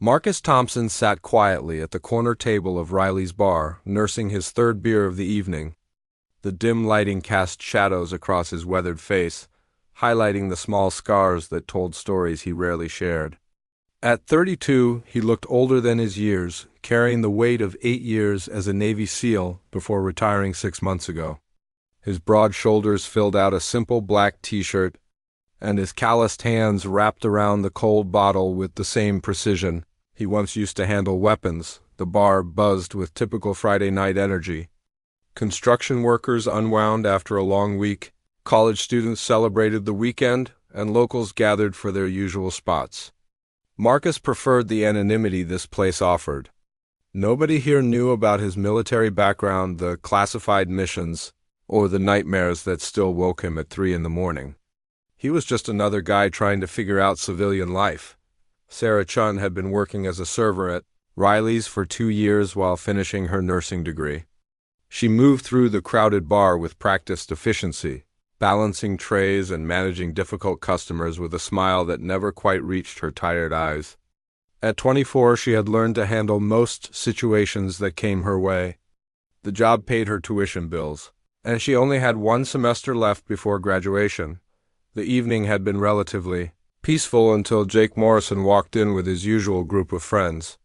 Marcus Thompson sat quietly at the corner table of Riley's bar, nursing his third beer of the evening. The dim lighting cast shadows across his weathered face, highlighting the small scars that told stories he rarely shared. At 32, he looked older than his years, carrying the weight of 8 years as a Navy SEAL before retiring 6 months ago. His broad shoulders filled out a simple black t-shirt, and his calloused hands wrapped around the cold bottle with the same precision. He once used to handle weapons. The bar buzzed with typical Friday night energy. Construction workers unwound after a long week, college students celebrated the weekend, and locals gathered for their usual spots. Marcus preferred the anonymity this place offered. Nobody here knew about his military background, the classified missions, or the nightmares that still woke him at 3 in the morning. He was just another guy trying to figure out civilian life. Sarah Chun had been working as a server at Riley's for 2 years while finishing her nursing degree. She moved through the crowded bar with practiced efficiency, balancing trays and managing difficult customers with a smile that never quite reached her tired eyes. At 24, she had learned to handle most situations that came her way. The job paid her tuition bills, and she only had 1 semester left before graduation. The evening had been relatively peaceful until Jake Morrison walked in with his usual group of friends.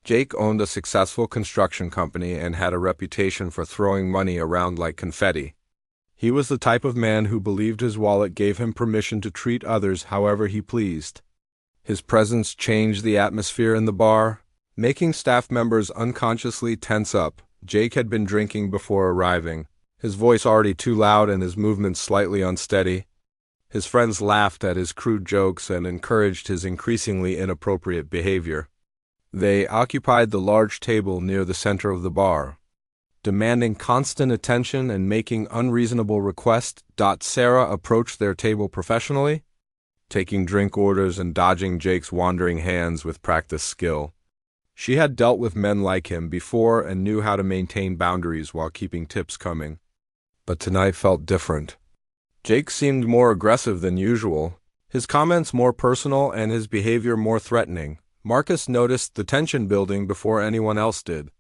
Jake owned a successful construction company and had a reputation for throwing money around like confetti. He was the type of man who believed his wallet gave him permission to treat others however he pleased. His presence changed the atmosphere in the bar, making staff members unconsciously tense up. Jake had been drinking before arriving, his voice already too loud and his movements slightly unsteady. His friends laughed at his crude jokes and encouraged his increasingly inappropriate behavior. They occupied the large table near the center of the bar, demanding constant attention and making unreasonable requests. Sarah approached their table professionally, taking drink orders and dodging Jake's wandering hands with practiced skill. She had dealt with men like him before and knew how to maintain boundaries while keeping tips coming. But tonight felt different. Jake seemed more aggressive than usual, his comments more personal and his behavior more threatening. Marcus noticed the tension building before anyone else did.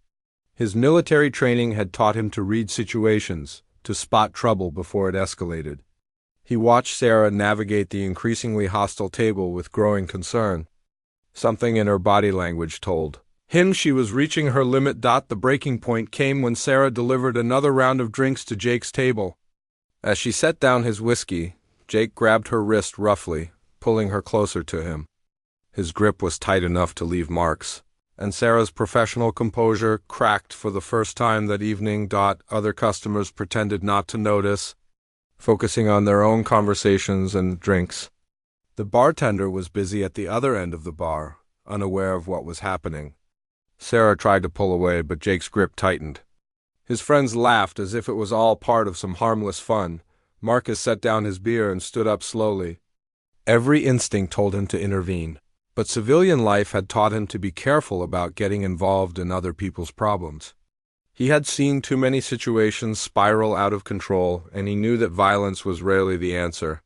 His military training had taught him to read situations, to spot trouble before it escalated. He watched Sarah navigate the increasingly hostile table with growing concern. Something in her body language told him she was reaching her limit. The breaking point came when Sarah delivered another round of drinks to Jake's table. As she set down his whiskey, Jake grabbed her wrist roughly, pulling her closer to him. His grip was tight enough to leave marks, and Sarah's professional composure cracked for the first time that evening. Other customers pretended not to notice, focusing on their own conversations and drinks. The bartender was busy at the other end of the bar, unaware of what was happening. Sarah tried to pull away, but Jake's grip tightened. His friends laughed as if it was all part of some harmless fun. Marcus set down his beer and stood up slowly. Every instinct told him to intervene, but civilian life had taught him to be careful about getting involved in other people's problems. He had seen too many situations spiral out of control, and he knew that violence was rarely the answer.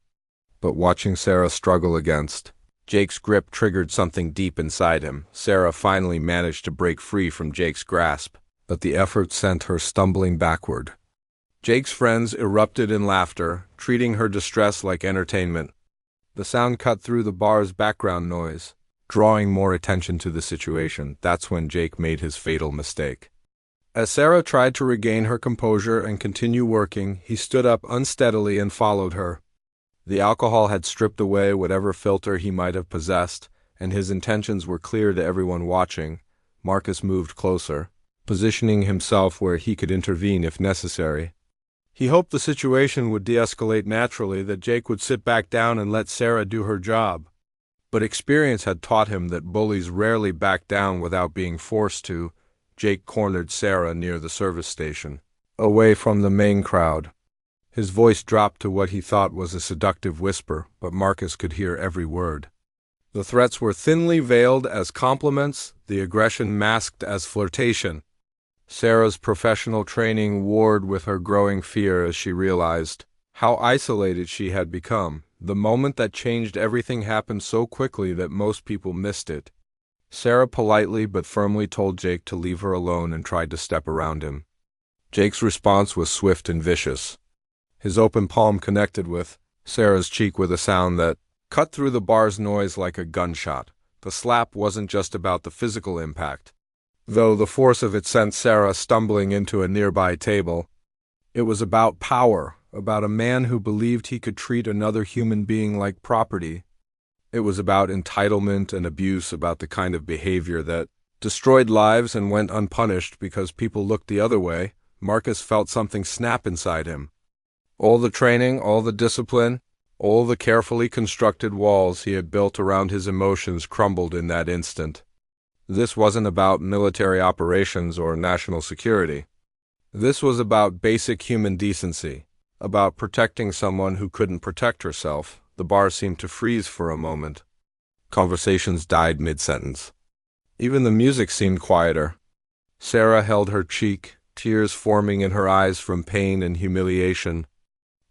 But watching Sarah struggle against Jake's grip triggered something deep inside him. Sarah finally managed to break free from Jake's grasp, but the effort sent her stumbling backward. Jake's friends erupted in laughter, treating her distress like entertainment. The sound cut through the bar's background noise, drawing more attention to the situation. That's when Jake made his fatal mistake. As Sarah tried to regain her composure and continue working, he stood up unsteadily and followed her. The alcohol had stripped away whatever filter he might have possessed, and his intentions were clear to everyone watching. Marcus moved closer, positioning himself where he could intervene if necessary. He hoped the situation would de-escalate naturally, that Jake would sit back down and let Sarah do her job. But experience had taught him that bullies rarely back down without being forced to. Jake cornered Sarah near the service station, away from the main crowd. His voice dropped to what he thought was a seductive whisper, but Marcus could hear every word. The threats were thinly veiled as compliments, the aggression masked as flirtation. Sarah's professional training warred with her growing fear as she realized how isolated she had become. The moment that changed everything happened so quickly that most people missed it. Sarah politely but firmly told Jake to leave her alone and tried to step around him. Jake's response was swift and vicious. His open palm connected with Sarah's cheek with a sound that cut through the bar's noise like a gunshot. The slap wasn't just about the physical impact, though the force of it sent Sarah stumbling into a nearby table. It was about power, about a man who believed he could treat another human being like property. It was about entitlement and abuse, about the kind of behavior that destroyed lives and went unpunished because people looked the other way. Marcus felt something snap inside him. All the training, all the discipline, all the carefully constructed walls he had built around his emotions crumbled in that instant. This wasn't about military operations or national security. This was about basic human decency, about protecting someone who couldn't protect herself. The bar seemed to freeze for a moment. Conversations died mid-sentence. Even the music seemed quieter. Sarah held her cheek, tears forming in her eyes from pain and humiliation.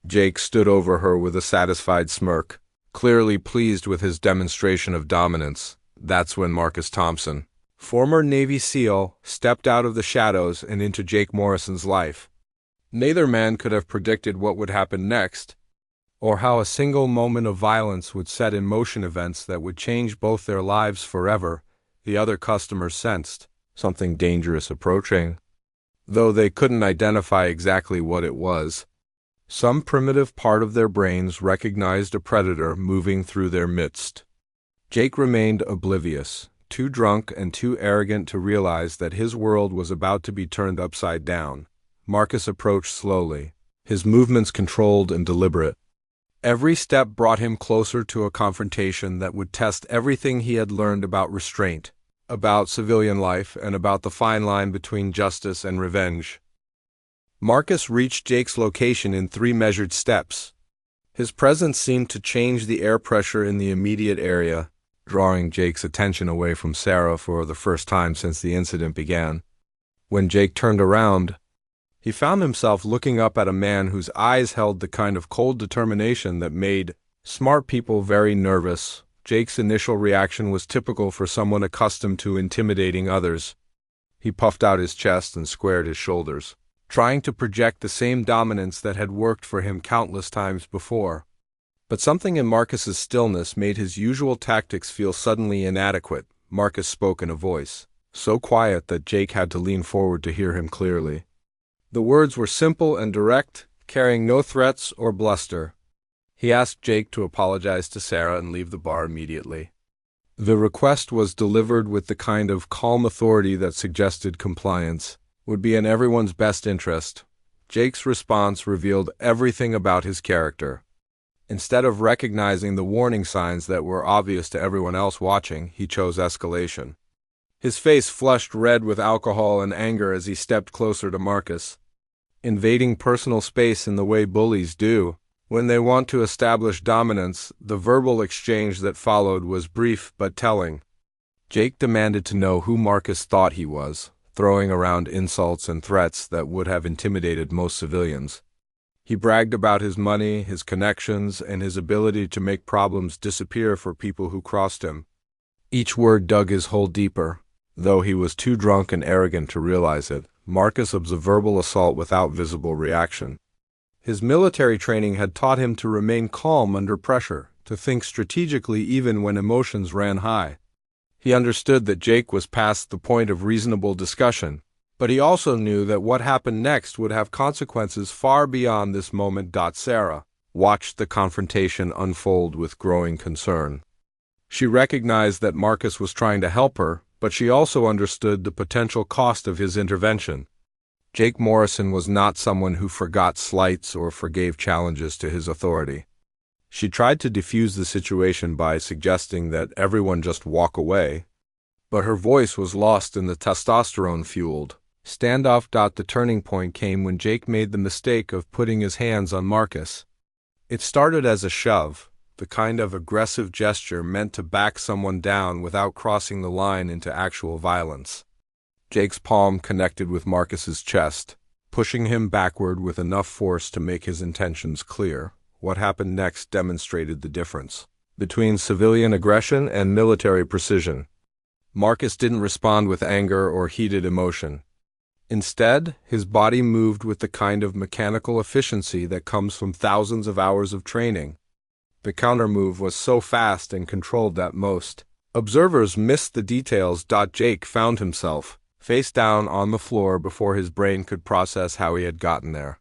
Jake stood over her with a satisfied smirk, clearly pleased with his demonstration of dominance. That's when Marcus Thompson, former Navy SEAL, stepped out of the shadows and into Jake Morrison's life. Neither man could have predicted what would happen next, or how a single moment of violence would set in motion events that would change both their lives forever. The other customers sensed something dangerous approaching, though they couldn't identify exactly what it was. Some primitive part of their brains recognized a predator moving through their midst. Jake remained oblivious, too drunk and too arrogant to realize that his world was about to be turned upside down. Marcus approached slowly, his movements controlled and deliberate. Every step brought him closer to a confrontation that would test everything he had learned about restraint, about civilian life, and about the fine line between justice and revenge. Marcus reached Jake's location in 3 measured steps. His presence seemed to change the air pressure in the immediate area, drawing Jake's attention away from Sarah for the first time since the incident began. When Jake turned around, he found himself looking up at a man whose eyes held the kind of cold determination that made smart people very nervous. Jake's initial reaction was typical for someone accustomed to intimidating others. He puffed out his chest and squared his shoulders, trying to project the same dominance that had worked for him countless times before. But something in Marcus's stillness made his usual tactics feel suddenly inadequate. Marcus spoke in a voice so quiet that Jake had to lean forward to hear him clearly. The words were simple and direct, carrying no threats or bluster. He asked Jake to apologize to Sarah and leave the bar immediately. The request was delivered with the kind of calm authority that suggested compliance would be in everyone's best interest. Jake's response revealed everything about his character. Instead of recognizing the warning signs that were obvious to everyone else watching, he chose escalation. His face flushed red with alcohol and anger as he stepped closer to Marcus, invading personal space in the way bullies do when they want to establish dominance. The verbal exchange that followed was brief but telling. Jake demanded to know who Marcus thought he was, throwing around insults and threats that would have intimidated most civilians. He bragged about his money, his connections, and his ability to make problems disappear for people who crossed him. Each word dug his hole deeper. Though he was too drunk and arrogant to realize it, Marcus was a verbal assault without visible reaction. His military training had taught him to remain calm under pressure, to think strategically even when emotions ran high. He understood that Jake was past the point of reasonable discussion, but he also knew that what happened next would have consequences far beyond this moment. Sarah watched the confrontation unfold with growing concern. She recognized that Marcus was trying to help her, but she also understood the potential cost of his intervention. Jake Morrison was not someone who forgot slights or forgave challenges to his authority. She tried to defuse the situation by suggesting that everyone just walk away, but her voice was lost in the testosterone-fueled standoff. The turning point came when Jake made the mistake of putting his hands on Marcus. It started as a shove, the kind of aggressive gesture meant to back someone down without crossing the line into actual violence. Jake's palm connected with Marcus's chest, pushing him backward with enough force to make his intentions clear. What happened next demonstrated the difference between civilian aggression and military precision. Marcus didn't respond with anger or heated emotion. Instead, his body moved with the kind of mechanical efficiency that comes from thousands of hours of training. The countermove was so fast and controlled that most observers missed the details. Jake found himself face down on the floor before his brain could process how he had gotten there.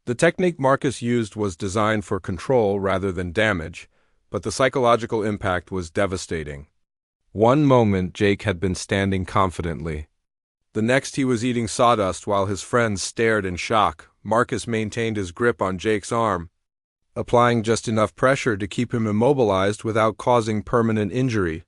The technique Marcus used was designed for control rather than damage, but the psychological impact was devastating. One moment Jake had been standing confidently. The next he was eating sawdust while his friends stared in shock. Marcus maintained his grip on Jake's arm, applying just enough pressure to keep him immobilized without causing permanent injury.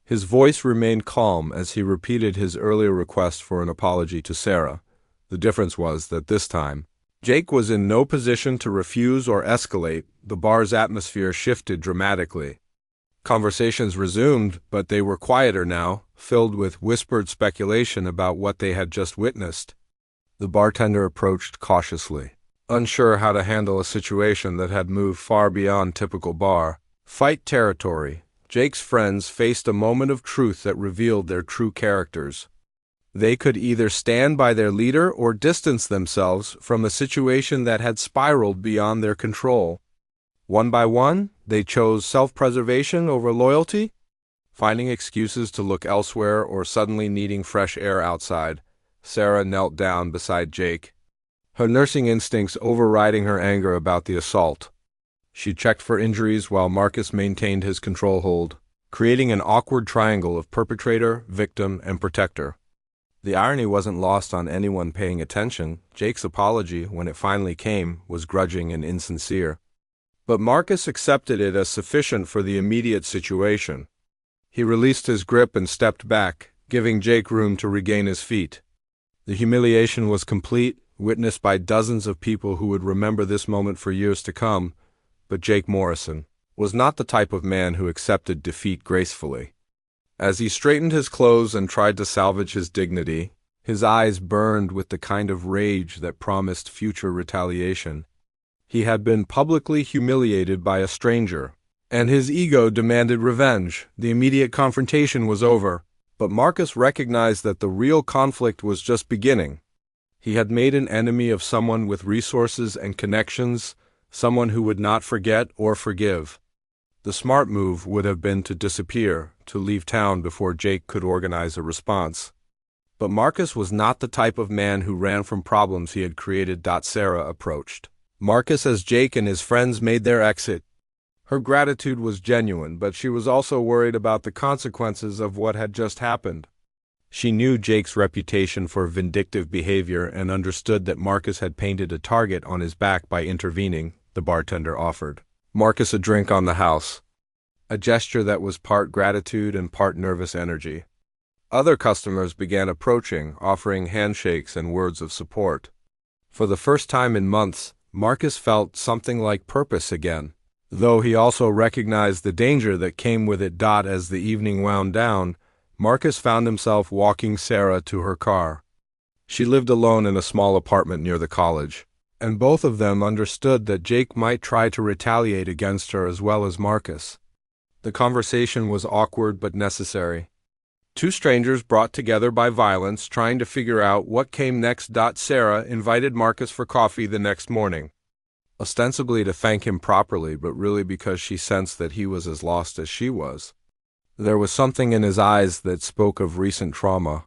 His voice remained calm as he repeated his earlier request for an apology to Sarah. The difference was that this time, Jake was in no position to refuse or escalate. The bar's atmosphere shifted dramatically. Conversations resumed, but they were quieter now, filled with whispered speculation about what they had just witnessed. The bartender approached cautiously, unsure how to handle a situation that had moved far beyond typical bar fight territory. Jake's friends faced a moment of truth that revealed their true characters. They could either stand by their leader or distance themselves from a situation that had spiraled beyond their control. One by one, they chose self-preservation over loyalty, finding excuses to look elsewhere or suddenly needing fresh air outside. Sarah knelt down beside Jake, her nursing instincts overriding her anger about the assault. She checked for injuries while Marcus maintained his control hold, creating an awkward triangle of perpetrator, victim, and protector. The irony wasn't lost on anyone paying attention. Jake's apology, when it finally came, was grudging and insincere. But Marcus accepted it as sufficient for the immediate situation. He released his grip and stepped back, giving Jake room to regain his feet. The humiliation was complete, witnessed by dozens of people who would remember this moment for years to come, but Jake Morrison was not the type of man who accepted defeat gracefully. As he straightened his clothes and tried to salvage his dignity, his eyes burned with the kind of rage that promised future retaliation. He had been publicly humiliated by a stranger, and his ego demanded revenge. The immediate confrontation was over, but Marcus recognized that the real conflict was just beginning. He had made an enemy of someone with resources and connections, someone who would not forget or forgive. The smart move would have been to disappear, to leave town before Jake could organize a response. But Marcus was not the type of man who ran from problems he had created. Sarah approached Marcus as Jake and his friends made their exit. Her gratitude was genuine, but she was also worried about the consequences of what had just happened. She knew Jake's reputation for vindictive behavior and understood that Marcus had painted a target on his back by intervening. The bartender offered Marcus a drink on the house, a gesture that was part gratitude and part nervous energy. Other customers began approaching, offering handshakes and words of support. For the first time in months, Marcus felt something like purpose again, though he also recognized the danger that came with it. As the evening wound down, Marcus found himself walking Sarah to her car. She lived alone in a small apartment near the college, and both of them understood that Jake might try to retaliate against her as well as Marcus. The conversation was awkward but necessary. Two strangers brought together by violence, trying to figure out what came next. Sarah invited Marcus for coffee the next morning, ostensibly to thank him properly, but really because she sensed that he was as lost as she was. There was something in his eyes that spoke of recent trauma,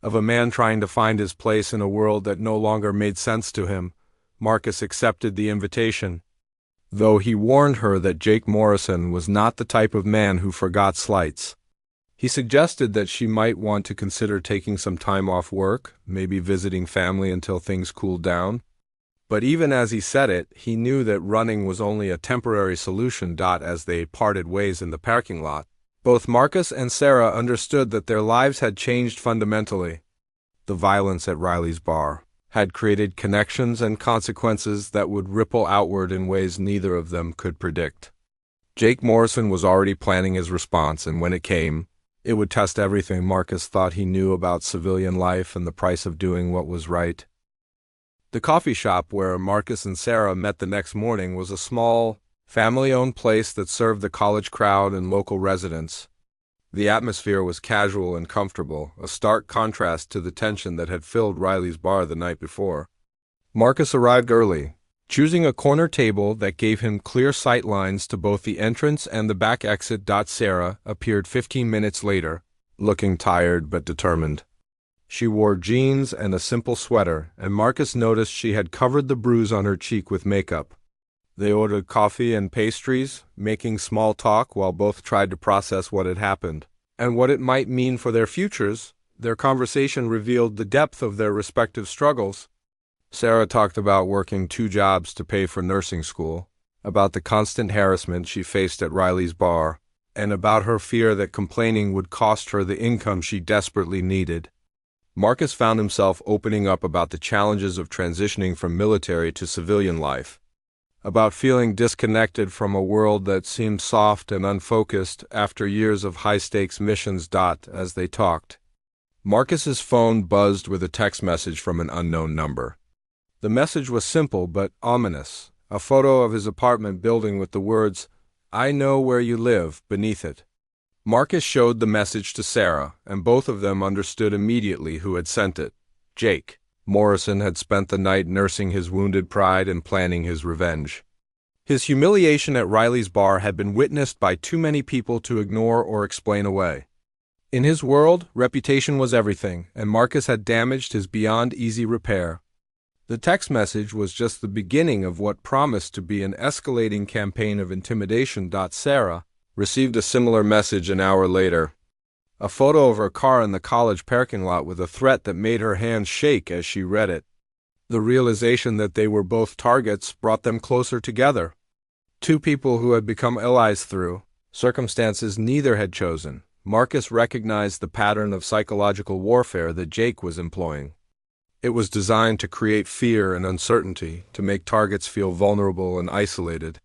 of a man trying to find his place in a world that no longer made sense to him. Marcus accepted the invitation, though he warned her that Jake Morrison was not the type of man who forgot slights. He suggested that she might want to consider taking some time off work, maybe visiting family until things cooled down. But even as he said it, he knew that running was only a temporary solution. As they parted ways in the parking lot, both Marcus and Sarah understood that their lives had changed fundamentally. The violence at Riley's bar had created connections and consequences that would ripple outward in ways neither of them could predict. Jake Morrison was already planning his response, and when it came, it would test everything Marcus thought he knew about civilian life and the price of doing what was right. The coffee shop where Marcus and Sarah met the next morning was a small, family-owned place that served the college crowd and local residents. The atmosphere was casual and comfortable, a stark contrast to the tension that had filled Riley's bar the night before. Marcus arrived early, choosing a corner table that gave him clear sight lines to both the entrance and the back exit. Sarah appeared 15 minutes later, looking tired but determined. She wore jeans and a simple sweater, and Marcus noticed she had covered the bruise on her cheek with makeup. They ordered coffee and pastries, making small talk while both tried to process what had happened and what it might mean for their futures. Their conversation revealed the depth of their respective struggles. Sarah talked about working 2 jobs to pay for nursing school, about the constant harassment she faced at Riley's bar, and about her fear that complaining would cost her the income she desperately needed. Marcus found himself opening up about the challenges of transitioning from military to civilian life, about feeling disconnected from a world that seemed soft and unfocused after years of high-stakes missions. As they talked, Marcus's phone buzzed with a text message from an unknown number. The message was simple but ominous, a photo of his apartment building with the words, "I know where you live," beneath it. Marcus showed the message to Sarah, and both of them understood immediately who had sent it. Jake Morrison had spent the night nursing his wounded pride and planning his revenge. His humiliation at Riley's bar had been witnessed by too many people to ignore or explain away. In his world, reputation was everything, and Marcus had damaged his beyond easy repair. The text message was just the beginning of what promised to be an escalating campaign of intimidation. Sarah received a similar message an hour later, a photo of her car in the college parking lot with a threat that made her hands shake as she read it. The realization that they were both targets brought them closer together. 2 people who had become allies through circumstances neither had chosen. Marcus recognized the pattern of psychological warfare that Jake was employing. It was designed to create fear and uncertainty, to make targets feel vulnerable and isolated.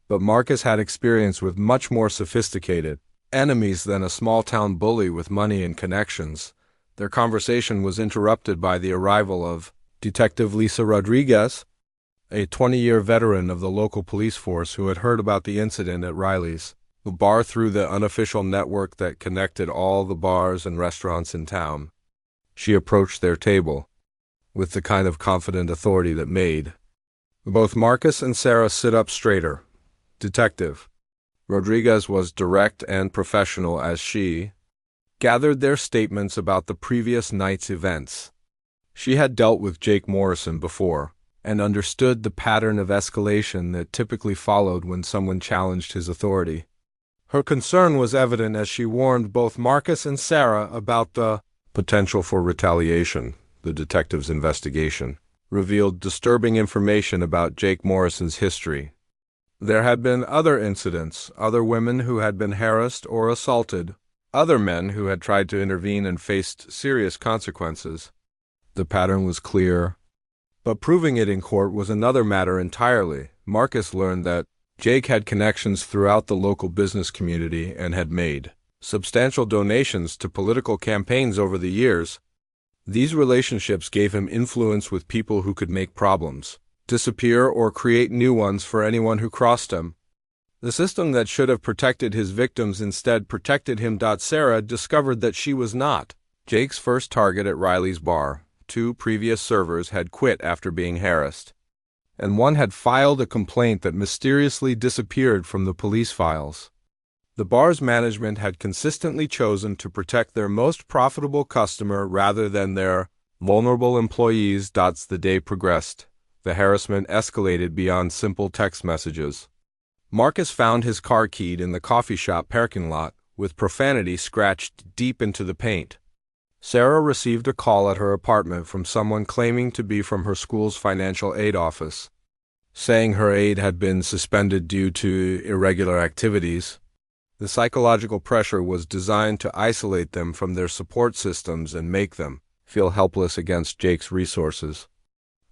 But Marcus had experience with much more sophisticated enemies than a small-town bully with money and connections. Their conversation was interrupted by the arrival of Detective Lisa Rodriguez, a 20-year veteran of the local police force who had heard about the incident at Riley's bar through the unofficial network that connected all the bars and restaurants in town. She approached their table with the kind of confident authority that made both Marcus and Sarah sit up straighter. Detective Rodriguez was direct and professional as she gathered their statements about the previous night's events. She had dealt with Jake Morrison before and understood the pattern of escalation that typically followed when someone challenged his authority. Her concern was evident as she warned both Marcus and Sarah about the potential for retaliation. The detective's investigation revealed disturbing information about Jake Morrison's history. There had been other incidents, other women who had been harassed or assaulted, other men who had tried to intervene and faced serious consequences. The pattern was clear, but proving it in court was another matter entirely. Marcus learned that Jake had connections throughout the local business community and had made substantial donations to political campaigns over the years. These relationships gave him influence with people who could make problems disappear or create new ones for anyone who crossed him. The system that should have protected his victims instead protected him. Sarah discovered that she was not Jake's first target at Riley's bar. 2 previous servers had quit after being harassed, and one had filed a complaint that mysteriously disappeared from the police files. The bar's management had consistently chosen to protect their most profitable customer rather than their vulnerable employees. The day progressed. The harassment escalated beyond simple text messages. Marcus found his car keyed in the coffee shop parking lot, with profanity scratched deep into the paint. Sarah received a call at her apartment from someone claiming to be from her school's financial aid office, saying her aid had been suspended due to irregular activities. The psychological pressure was designed to isolate them from their support systems and make them feel helpless against Jake's resources.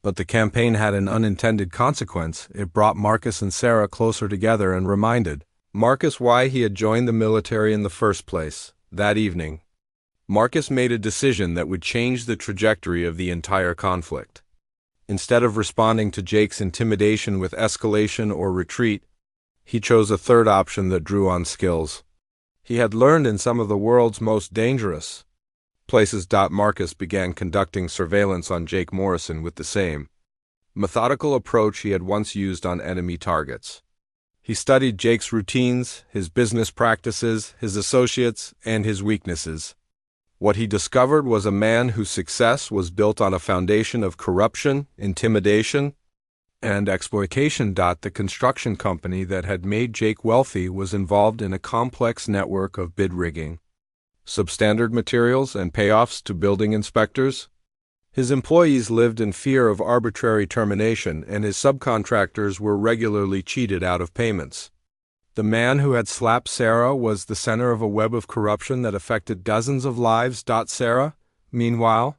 But the campaign had an unintended consequence. It brought Marcus and Sarah closer together and reminded Marcus why he had joined the military in the first place. That evening, Marcus made a decision that would change the trajectory of the entire conflict. Instead of responding to Jake's intimidation with escalation or retreat, he chose a third option that drew on skills. He had learned in some of the world's most dangerous places. Marcus began conducting surveillance on Jake Morrison with the same methodical approach he had once used on enemy targets. He studied Jake's routines, his business practices, his associates, and his weaknesses. What he discovered was a man whose success was built on a foundation of corruption, intimidation, and exploitation. The construction company that had made Jake wealthy was involved in a complex network of bid rigging, substandard materials, and payoffs to building inspectors. His employees lived in fear of arbitrary termination, and his subcontractors were regularly cheated out of payments. The man who had slapped Sarah was the center of a web of corruption that affected dozens of lives. Sarah, meanwhile,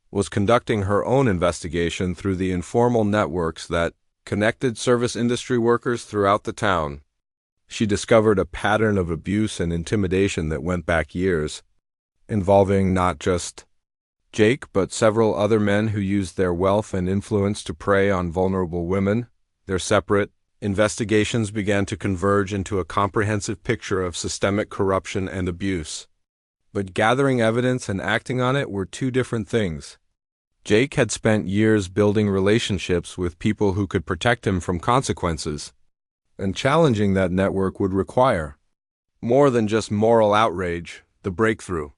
was conducting her own investigation through the informal networks that connected service industry workers throughout the town. She discovered a pattern of abuse and intimidation that went back years, involving not just Jake but several other men who used their wealth and influence to prey on vulnerable women. Their separate investigations began to converge into a comprehensive picture of systemic corruption and abuse. But gathering evidence and acting on it were two different things. Jake had spent years building relationships with people who could protect him from consequences, and challenging that network would require more than just moral outrage. The breakthrough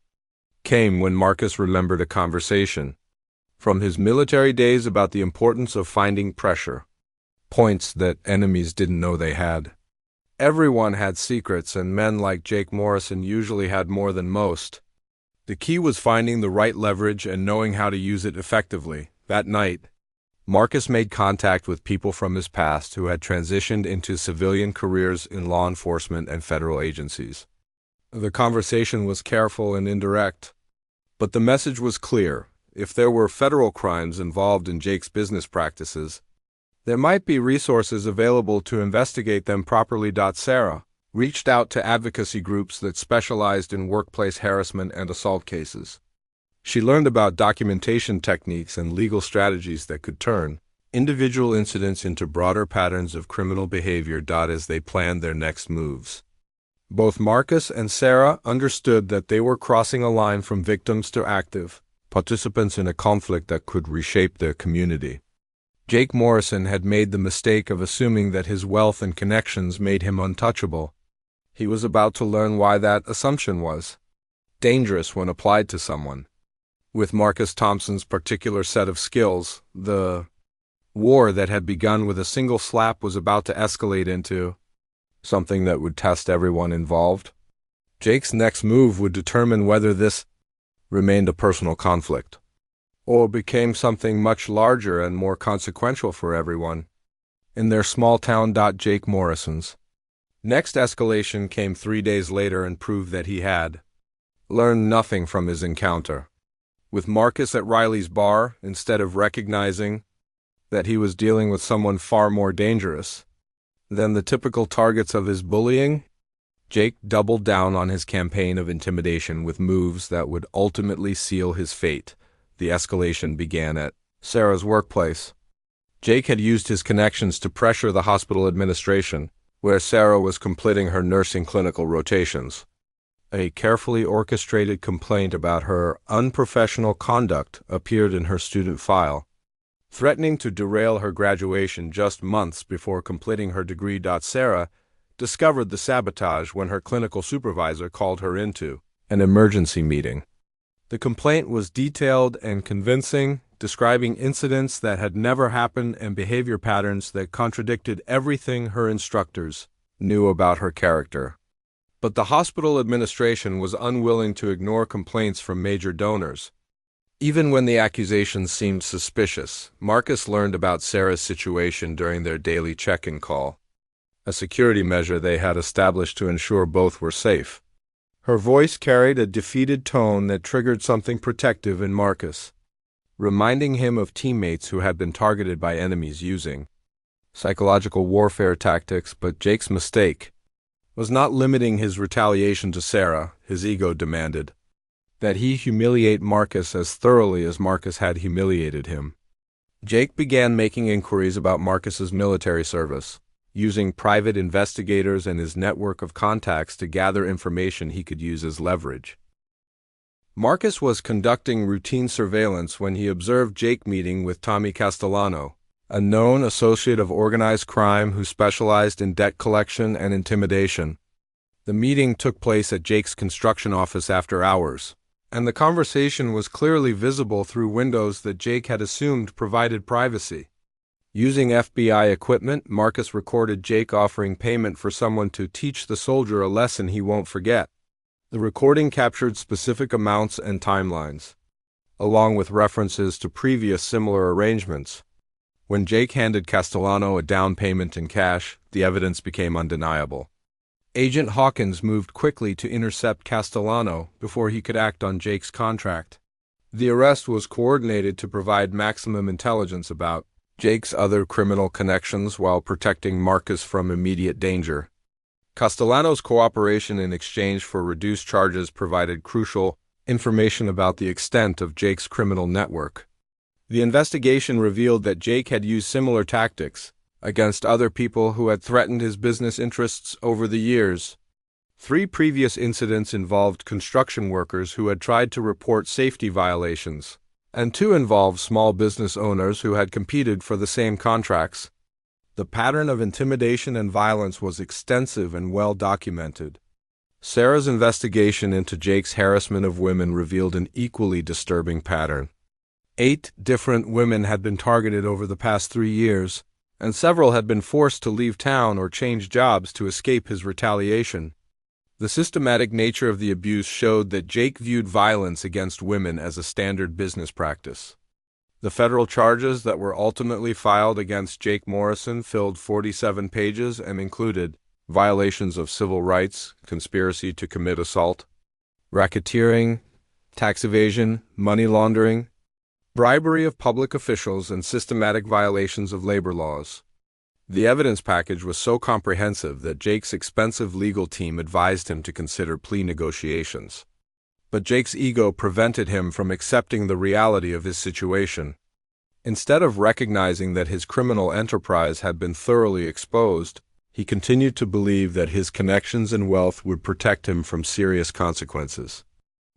came when Marcus remembered a conversation from his military days about the importance of finding pressure points that enemies didn't know they had. Everyone had secrets, and men like Jake Morrison usually had more than most. The key was finding the right leverage and knowing how to use it effectively. That night, Marcus made contact with people from his past who had transitioned into civilian careers in law enforcement and federal agencies. The conversation was careful and indirect, but the message was clear. If there were federal crimes involved in Jake's business practices, there might be resources available to investigate them properly. Sarah reached out to advocacy groups that specialized in workplace harassment and assault cases. She learned about documentation techniques and legal strategies that could turn individual incidents into broader patterns of criminal behavior. As they planned their next moves, both Marcus and Sarah understood that they were crossing a line from victims to active participants in a conflict that could reshape their community. Jake Morrison had made the mistake of assuming that his wealth and connections made him untouchable. He was about to learn why that assumption was dangerous when applied to someone with Marcus Thompson's particular set of skills. The war that had begun with a single slap was about to escalate into something that would test everyone involved. Jake's next move would determine whether this remained a personal conflict or became something much larger and more consequential for everyone in their small town. Jake Morrison's next escalation came 3 days later and proved that he had learned nothing from his encounter with Marcus at Riley's bar. Instead of recognizing that he was dealing with someone far more dangerous than the typical targets of his bullying, Jake doubled down on his campaign of intimidation with moves that would ultimately seal his fate. The escalation began at Sarah's workplace. Jake had used his connections to pressure the hospital administration, where Sarah was completing her nursing clinical rotations. A carefully orchestrated complaint about her unprofessional conduct appeared in her student file, threatening to derail her graduation just months before completing her degree. Sarah discovered the sabotage when her clinical supervisor called her into an emergency meeting. The complaint was detailed and convincing, describing incidents that had never happened and behavior patterns that contradicted everything her instructors knew about her character. But the hospital administration was unwilling to ignore complaints from major donors. Even when the accusations seemed suspicious, Marcus learned about Sarah's situation during their daily check-in call, a security measure they had established to ensure both were safe. Her voice carried a defeated tone that triggered something protective in Marcus, reminding him of teammates who had been targeted by enemies using psychological warfare tactics. But Jake's mistake was not limiting his retaliation to Sarah. His ego demanded that he humiliate Marcus as thoroughly as Marcus had humiliated him. Jake began making inquiries about Marcus's military service, using private investigators and his network of contacts to gather information he could use as leverage. Marcus was conducting routine surveillance when he observed Jake meeting with Tommy Castellano, a known associate of organized crime who specialized in debt collection and intimidation. The meeting took place at Jake's construction office after hours, and the conversation was clearly visible through windows that Jake had assumed provided privacy. Using FBI equipment, Marcus recorded Jake offering payment for someone to teach the soldier a lesson he won't forget. The recording captured specific amounts and timelines, along with references to previous similar arrangements. When Jake handed Castellano a down payment in cash, the evidence became undeniable. Agent Hawkins moved quickly to intercept Castellano before he could act on Jake's contract. The arrest was coordinated to provide maximum intelligence about Jake's other criminal connections while protecting Marcus from immediate danger. Castellano's cooperation in exchange for reduced charges provided crucial information about the extent of Jake's criminal network. The investigation revealed that Jake had used similar tactics against other people who had threatened his business interests over the years. 3 previous incidents involved construction workers who had tried to report safety violations, and 2 involved small business owners who had competed for the same contracts. The pattern of intimidation and violence was extensive and well documented. Sarah's investigation into Jake's harassment of women revealed an equally disturbing pattern. 8 different women had been targeted over the past 3 years, and several had been forced to leave town or change jobs to escape his retaliation. The systematic nature of the abuse showed that Jake viewed violence against women as a standard business practice. The federal charges that were ultimately filed against Jake Morrison filled 47 pages and included violations of civil rights, conspiracy to commit assault, racketeering, tax evasion, money laundering, bribery of public officials, and systematic violations of labor laws. The evidence package was so comprehensive that Jake's expensive legal team advised him to consider plea negotiations. But Jake's ego prevented him from accepting the reality of his situation. Instead of recognizing that his criminal enterprise had been thoroughly exposed, he continued to believe that his connections and wealth would protect him from serious consequences.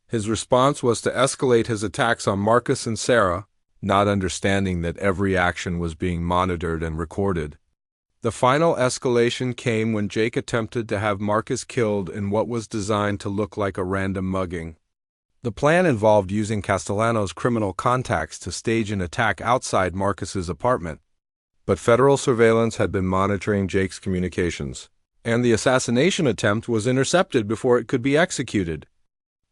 His response was to escalate his attacks on Marcus and Sarah, not understanding that every action was being monitored and recorded. The final escalation came when Jake attempted to have Marcus killed in what was designed to look like a random mugging. The plan involved using Castellano's criminal contacts to stage an attack outside Marcus's apartment. But federal surveillance had been monitoring Jake's communications, and the assassination attempt was intercepted before it could be executed.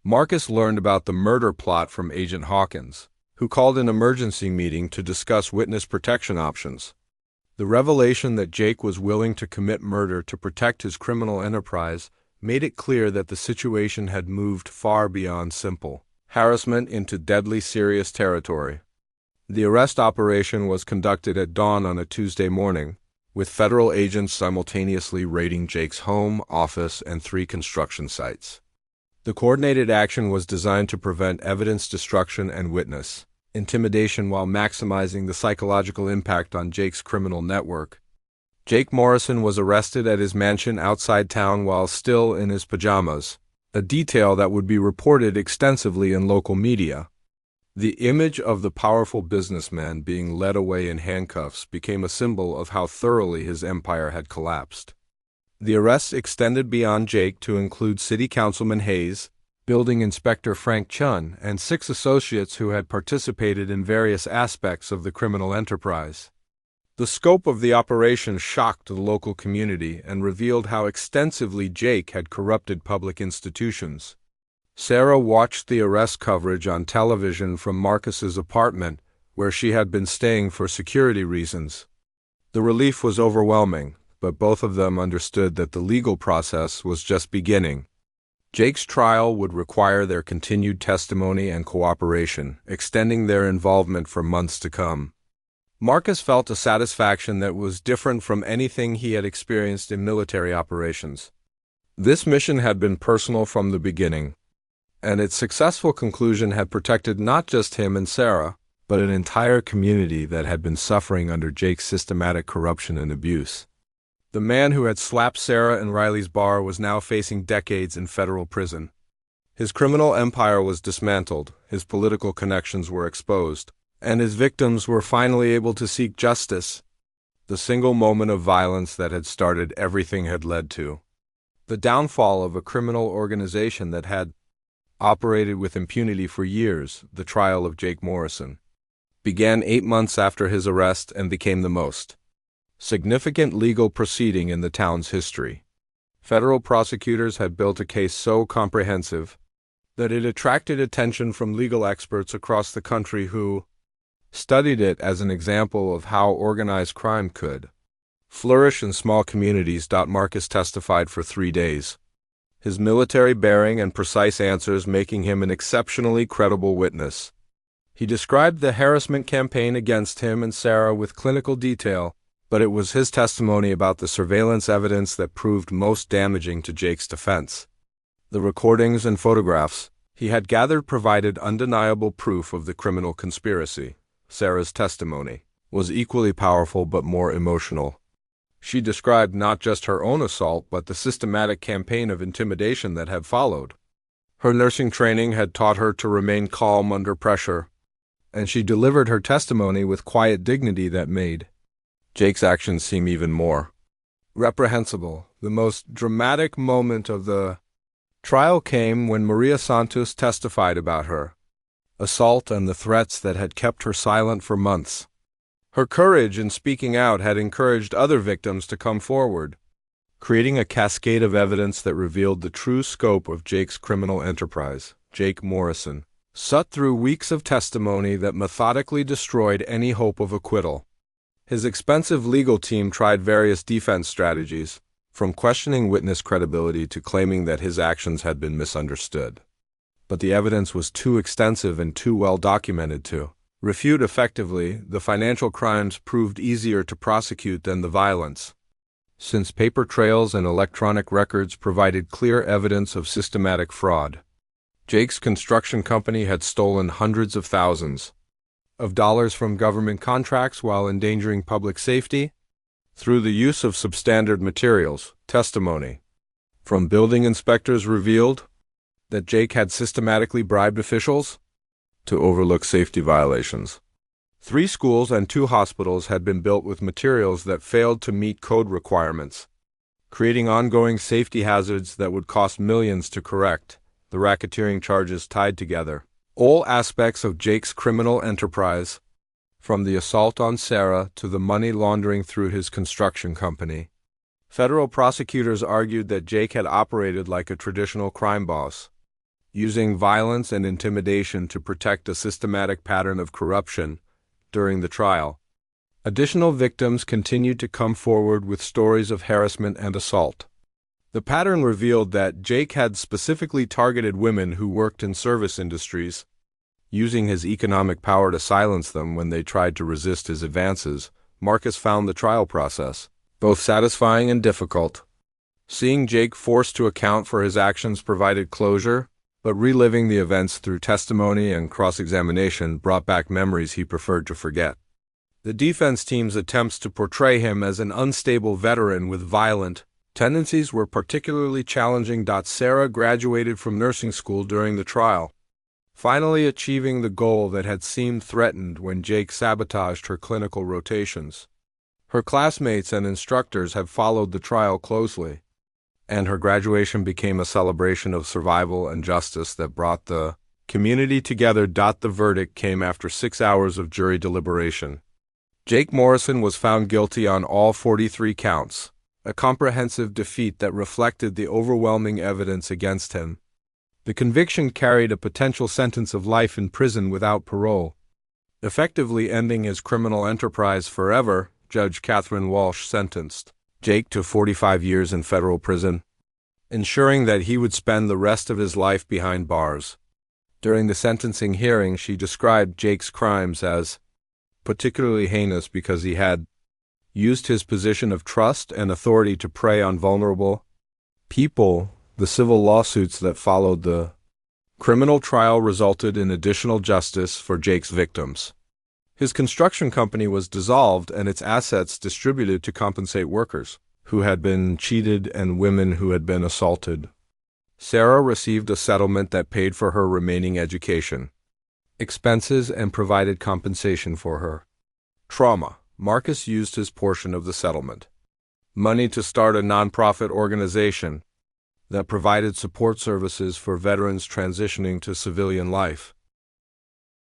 Marcus learned about the murder plot from Agent Hawkins, who called an emergency meeting to discuss witness protection options. The revelation that Jake was willing to commit murder to protect his criminal enterprise made it clear that the situation had moved far beyond simple harassment into deadly serious territory. The arrest operation was conducted at dawn on a Tuesday morning, with federal agents simultaneously raiding Jake's home, office, and 3 construction sites. The coordinated action was designed to prevent evidence destruction and witness intimidation while maximizing the psychological impact on Jake's criminal network. Jake Morrison was arrested at his mansion outside town while still in his pajamas, a detail that would be reported extensively in local media. The image of the powerful businessman being led away in handcuffs became a symbol of how thoroughly his empire had collapsed. The arrests extended beyond Jake to include City Councilman Hayes, Building Inspector Frank Chun, and 6 associates who had participated in various aspects of the criminal enterprise. The scope of the operation shocked the local community and revealed how extensively Jake had corrupted public institutions. Sarah watched the arrest coverage on television from Marcus's apartment, where she had been staying for security reasons. The relief was overwhelming, but both of them understood that the legal process was just beginning. Jake's trial would require their continued testimony and cooperation, extending their involvement for months to come. Marcus felt a satisfaction that was different from anything he had experienced in military operations. This mission had been personal from the beginning, and its successful conclusion had protected not just him and Sarah, but an entire community that had been suffering under Jake's systematic corruption and abuse. The man who had slapped Sarah in Riley's bar was now facing decades in federal prison. His criminal empire was dismantled, his political connections were exposed, and his victims were finally able to seek justice. The single moment of violence that had started everything had led to the downfall of a criminal organization that had operated with impunity for years. The trial of Jake Morrison began 8 months after his arrest and became the most significant legal proceeding in the town's history. Federal prosecutors had built a case so comprehensive that it attracted attention from legal experts across the country who studied it as an example of how organized crime could flourish in small communities. Marcus testified for 3 days, his military bearing and precise answers making him an exceptionally credible witness. He described the harassment campaign against him and Sarah with clinical detail, but it was his testimony about the surveillance evidence that proved most damaging to Jake's defense. The recordings and photographs he had gathered provided undeniable proof of the criminal conspiracy. Sarah's testimony was equally powerful but more emotional. She described not just her own assault but the systematic campaign of intimidation that had followed. Her nursing training had taught her to remain calm under pressure, and she delivered her testimony with quiet dignity that made Jake's actions seem even more reprehensible. The most dramatic moment of the trial came when Maria Santos testified about her assault and the threats that had kept her silent for months. Her courage in speaking out had encouraged other victims to come forward, creating a cascade of evidence that revealed the true scope of Jake's criminal enterprise. Jake Morrison sat through weeks of testimony that methodically destroyed any hope of acquittal. His expensive legal team tried various defense strategies, from questioning witness credibility to claiming that his actions had been misunderstood. But the evidence was too extensive and too well documented to refute effectively. The financial crimes proved easier to prosecute than the violence, since paper trails and electronic records provided clear evidence of systematic fraud. Jake's construction company had stolen hundreds of thousands of dollars from government contracts while endangering public safety through the use of substandard materials. Testimony from building inspectors revealed that Jake had systematically bribed officials to overlook safety violations. 3 schools and 2 hospitals had been built with materials that failed to meet code requirements, creating ongoing safety hazards that would cost millions to correct. The racketeering charges tied together all aspects of Jake's criminal enterprise, from the assault on Sarah to the money laundering through his construction company. Federal prosecutors argued that Jake had operated like a traditional crime boss, using violence and intimidation to protect a systematic pattern of corruption. During the trial, additional victims continued to come forward with stories of harassment and assault. The pattern revealed that Jake had specifically targeted women who worked in service industries, using his economic power to silence them when they tried to resist his advances. Marcus found the trial process both satisfying and difficult. Seeing Jake forced to account for his actions provided closure, but reliving the events through testimony and cross-examination brought back memories he preferred to forget. The defense team's attempts to portray him as an unstable veteran with violent tendencies were particularly challenging. Sarah graduated from nursing school during the trial, finally achieving the goal that had seemed threatened when Jake sabotaged her clinical rotations. Her classmates and instructors have followed the trial closely, and her graduation became a celebration of survival and justice that brought the community together. The verdict came after 6 hours of jury deliberation. Jake Morrison was found guilty on all 43 counts, a comprehensive defeat that reflected the overwhelming evidence against him. The conviction carried a potential sentence of life in prison without parole, effectively ending his criminal enterprise forever. Judge Catherine Walsh sentenced Jake to 45 years in federal prison, ensuring that he would spend the rest of his life behind bars. During the sentencing hearing, she described Jake's crimes as particularly heinous because he had used his position of trust and authority to prey on vulnerable people. The civil lawsuits that followed the criminal trial resulted in additional justice for Jake's victims. His construction company was dissolved and its assets distributed to compensate workers who had been cheated and women who had been assaulted. Sarah received a settlement that paid for her remaining education, expenses, and provided compensation for her trauma. Marcus used his portion of the settlement money to start a nonprofit organization that provided support services for veterans transitioning to civilian life.